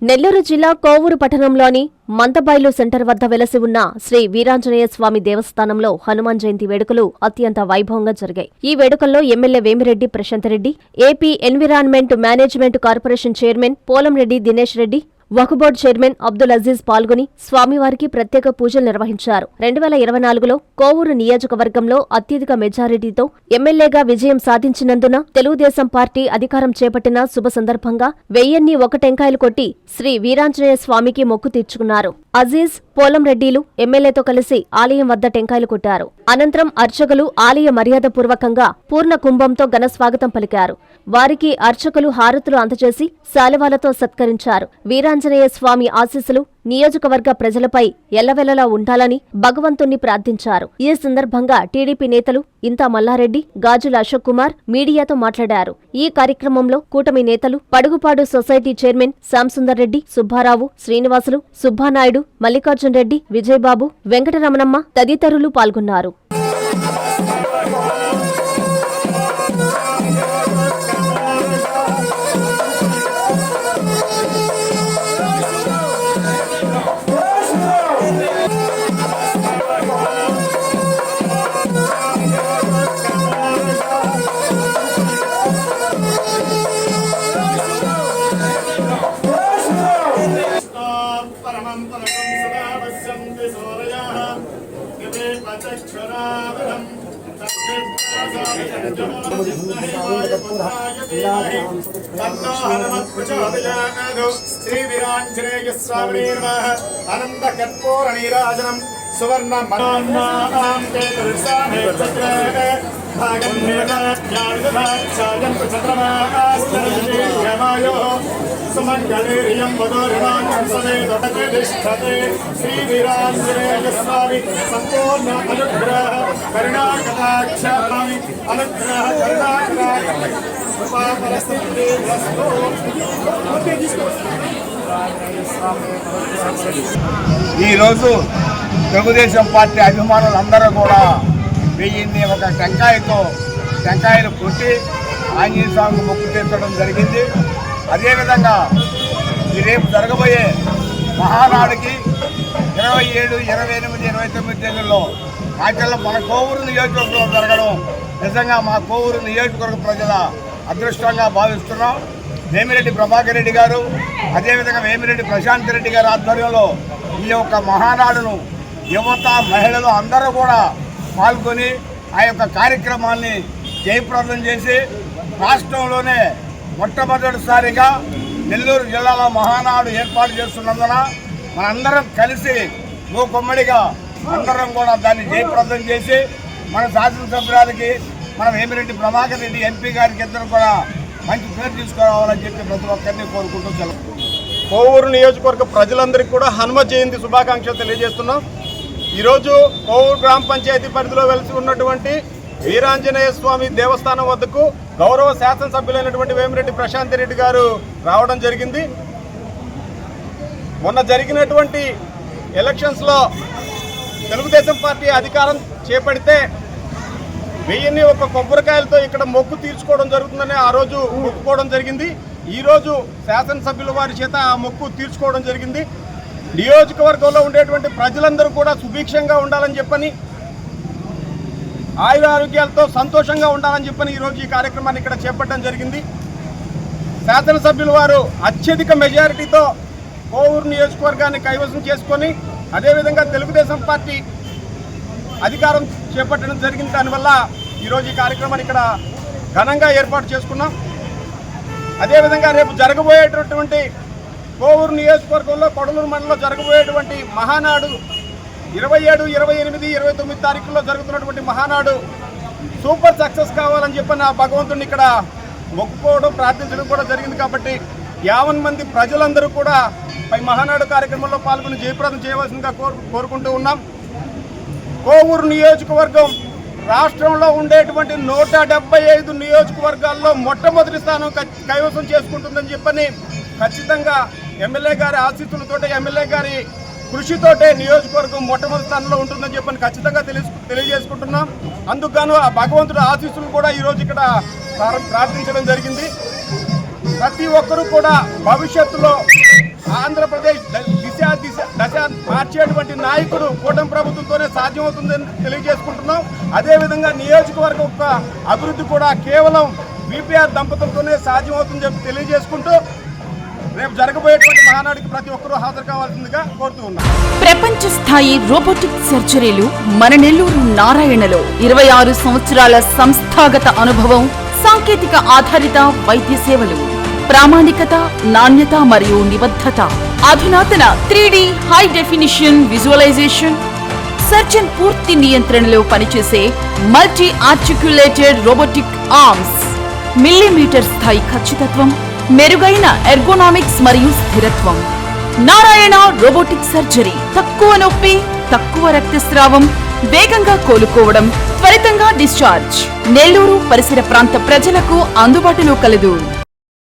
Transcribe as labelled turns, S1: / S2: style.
S1: నెల్లూరు జిల్లా కోవూరు పట్టణంలోని మంతబైలు సెంటర్ వద్ద వెలసి ఉన్న శ్రీ వీరాంజనేయ స్వామి దేవస్థానంలో హనుమాన్ జయంతి వేడుకలు అత్యంత వైభవంగా జరిగాయి. ఈ వేడుకల్లో MLA Vemireddy Prashant Reddy, AP environment management corporation chairman Polamreddy Dinesh Reddy, Waqf board chairman Abdul Aziz పాల్గొని స్వామివారికి ప్రత్యేక పూజలు నిర్వహించారు. 2024లో కోవూరు నియోజకవర్గంలో అత్యధిక మెజారిటీతో ఎమ్మెల్యేగా విజయం సాధించినందున తెలుగుదేశం పార్టీ అధికారం చేపట్టిన శుభ సందర్భంగా 1001 టెంకాయలు కొట్టి శ్రీ వీరాంజనేయ స్వామికి మొక్కు తీర్చుకున్నారు. అజీజ్, పోలంరెడ్డిలు ఎమ్మెల్యేతో కలిసి ఆలయం వద్ద టెంకాయలు కొట్టారు. అనంతరం అర్చకులు ఆలయ మర్యాదపూర్వకంగా పూర్ణ కుంభంతో ఘనస్వాగతం పలికారు. వారికి అర్చకులు హారతులు అందజేసి శాలువాలతో సత్కరించారు. వీరాంజనేయ స్వామి ఆశీస్సులు నియోజకవర్గ ప్రజలపై ఎల్లవెల్లలా ఉండాలని భగవంతుణ్ణి ప్రార్థించారు. ఈ సందర్భంగా టీడీపీ నేతలు ఇంతా మల్లారెడ్డి, గాజుల అశోక్ కుమార్ మీడియాతో మాట్లాడారు. ఈ కార్యక్రమంలో కూటమి నేతలు పడుగుపాడు సొసైటీ చైర్మన్ శ్యాంసుందర్ రెడ్డి, సుబ్బారావు, శ్రీనివాసులు, సుబ్బానాయుడు, మల్లికార్జున్ రెడ్డి, విజయబాబు, వెంకటరమణమ్మ తదితరులు పాల్గొన్నారు.
S2: శ్రీ వీరాంజనేయ స్వామి అనంత కర్పూర నీరాజనం సువర్ణ సుమంగళీర్యం వదోరిమాంసమేతిష్టతే శ్రీ వీరాంజనేయ స్వామి సంపూర్ణ అనుగ్రహ కరుణాకటాక్షామి అనుగ్రహ
S3: ఈరోజు తెలుగుదేశం పార్టీ అభిమానులందరూ కూడా 1001 టెంకాయలు కొట్టి ఆంజనేయ స్వామికి మొక్కు తీర్చడం జరిగింది. అదేవిధంగా ఈ రేపు జరగబోయే మహానాడుకి 27, 28, 29 తేదీల్లో ఆచరణలో మన కోవూరు నియోజకవర్గంలో జరగడం నిజంగా మా కోవూరు నియోజకవర్గ ప్రజల అదృష్టంగా భావిస్తున్నాం. వేమిరెడ్డి ప్రభాకర్ రెడ్డి గారు, అదేవిధంగా వేమిరెడ్డి ప్రశాంత్ రెడ్డి గారి ఆధ్వర్యంలో ఈ యొక్క మహానాడును యువత, మహిళలు అందరూ కూడా పాల్గొని ఆ యొక్క కార్యక్రమాన్ని జయప్రదం చేసి రాష్ట్రంలోనే మొట్టమొదటిసారిగా నెల్లూరు జిల్లాలో మహానాడు ఏర్పాటు చేస్తున్నందున మనందరం కలిసి మూకుమ్మడిగా అందరం కూడా దాన్ని జయప్రదం చేసి మన శాసనసభ్యురాలకి మన వేమిరెడ్డి ప్రభాకర్ రెడ్డి ఎంపీ గారికి ఇద్దరు కూడా మంచి పేరు తీసుకురావాలని చెప్పి ప్రతి ఒక్కరిని కోరుకుంటూ సెలవు.
S2: కోవూరు నియోజకవర్గ ప్రజలందరికీ కూడా హనుమ జయంతి శుభాకాంక్షలు తెలియజేస్తున్నాం. ఈరోజు కోవూరు గ్రామ పంచాయతీ పరిధిలో వెలిసి ఉన్నటువంటి వీరాంజనేయ స్వామి దేవస్థానం వద్దకు గౌరవ శాసనసభ్యులైనటువంటి వేమిరెడ్డి ప్రశాంత్ రెడ్డి గారు రావడం జరిగింది. మొన్న జరిగినటువంటి ఎలక్షన్స్లో తెలుగుదేశం పార్టీ అధికారం చేపడితే 1001 కొబ్బరికాయలతో ఇక్కడ మొక్కు తీర్చుకోవడం జరుగుతుందని ఆ రోజు మొక్కుకోవడం జరిగింది. ఈరోజు శాసనసభ్యుల వారి చేత ఆ మొక్కు తీర్చుకోవడం జరిగింది. నియోజకవర్గంలో ఉండేటువంటి ప్రజలందరూ కూడా సుభిక్షంగా ఉండాలని చెప్పని, ఆయురారోగ్యాలతో సంతోషంగా ఉండాలని చెప్పని ఈరోజు ఈ కార్యక్రమాన్ని ఇక్కడ చేపట్టడం జరిగింది. శాసనసభ్యుల వారు అత్యధిక మెజారిటీతో కోవూరు నియోజకవర్గాన్ని కైవసం చేసుకొని అదేవిధంగా తెలుగుదేశం పార్టీ అధికారం చేపట్టడం జరిగింది. దానివల్ల ఈరోజు ఈ కార్యక్రమాన్ని ఇక్కడ ఘనంగా ఏర్పాటు చేసుకున్నాం. అదేవిధంగా రేపు జరగబోయేటటువంటి కోవూరు నియోజకవర్గంలో కొడలూరు మండలంలో జరగబోయేటువంటి మహానాడు 27, 28, 29 తారీఖుల్లో జరుగుతున్నటువంటి మహానాడు సూపర్ సక్సెస్ కావాలని చెప్పి నా భగవంతుడిని ఇక్కడ మొక్కుకోవడం, ప్రార్థించడం కూడా జరిగింది. కాబట్టి 50 మంది ప్రజలందరూ కూడా పై మహానాడు కార్యక్రమంలో పాల్గొని జయప్రదం చేయవలసిందిగా కోరుకుంటూ ఉన్నాం. కోవూరు నియోజకవర్గం రాష్ట్రంలో ఉండేటువంటి 175 నియోజకవర్గాల్లో మొట్టమొదటి స్థానం కైవసం చేసుకుంటుందని చెప్పని ఖచ్చితంగా ఎమ్మెల్యే గారి ఆశీస్సులతోటే, ఎమ్మెల్యే గారి కృషితోటే నియోజకవర్గం మొట్టమొదటి స్థానంలో ఉంటుందని చెప్పని ఖచ్చితంగా తెలియజేసుకుంటున్నాం. అందుకు ఆ భగవంతుడి ఆశీస్సులు కూడా ఈరోజు ఇక్కడ ప్రార్థించడం జరిగింది. ప్రతి ఒక్కరూ కూడా భవిష్యత్తులో ఆంధ్రప్రదేశ్ దశ మార్చేటువంటి నాయకుడు కూటమి ప్రభుత్వంతోనే సాధ్యమవుతుందని తెలియజేసుకుంటున్నాం. అదేవిధంగా నియోజకవర్గ యొక్క అభివృద్ధి కూడా కేవలం బీపీఆర్ దంపతులతోనే సాధ్యమవుతుందని చెప్పి తెలియజేసుకుంటూ రేపు జరగబోయేటువంటి మహానాడికి ప్రతి ఒక్కరూ హాజరు కావాల్సిందిగా కోరుతూ ఉన్నాం.
S4: ప్రపంచ స్థాయి రోబోటిక్ సర్జరీలు మన నెల్లూరు నారాయణలో 26 సంవత్సరాల సంస్థాగత అనుభవం, సాంకేతిక ఆధారిత వైద్య సేవలు, ప్రామాణికత, నాణ్యత మరియు నిబద్ధత, అధునాతన 3D high definition visualisation, surgeon పూర్తి నియంత్రణలో పనిచేసే multi articulated robotic arms, millimetre స్థాయి ఖచ్చితత్వం, మెరుగైన ఎర్గోనామిక్స్ మరియు స్థిరత్వం. Narayana robotic surgery. తక్కువ నొప్పి, తక్కువ రక్తస్రావం, వేగంగా కోలుకోవడం, త్వరితంగా డిశ్చార్జ్. నెల్లూరు పరిసర ప్రాంత ప్రజలకు అందుబాటులో కలదు.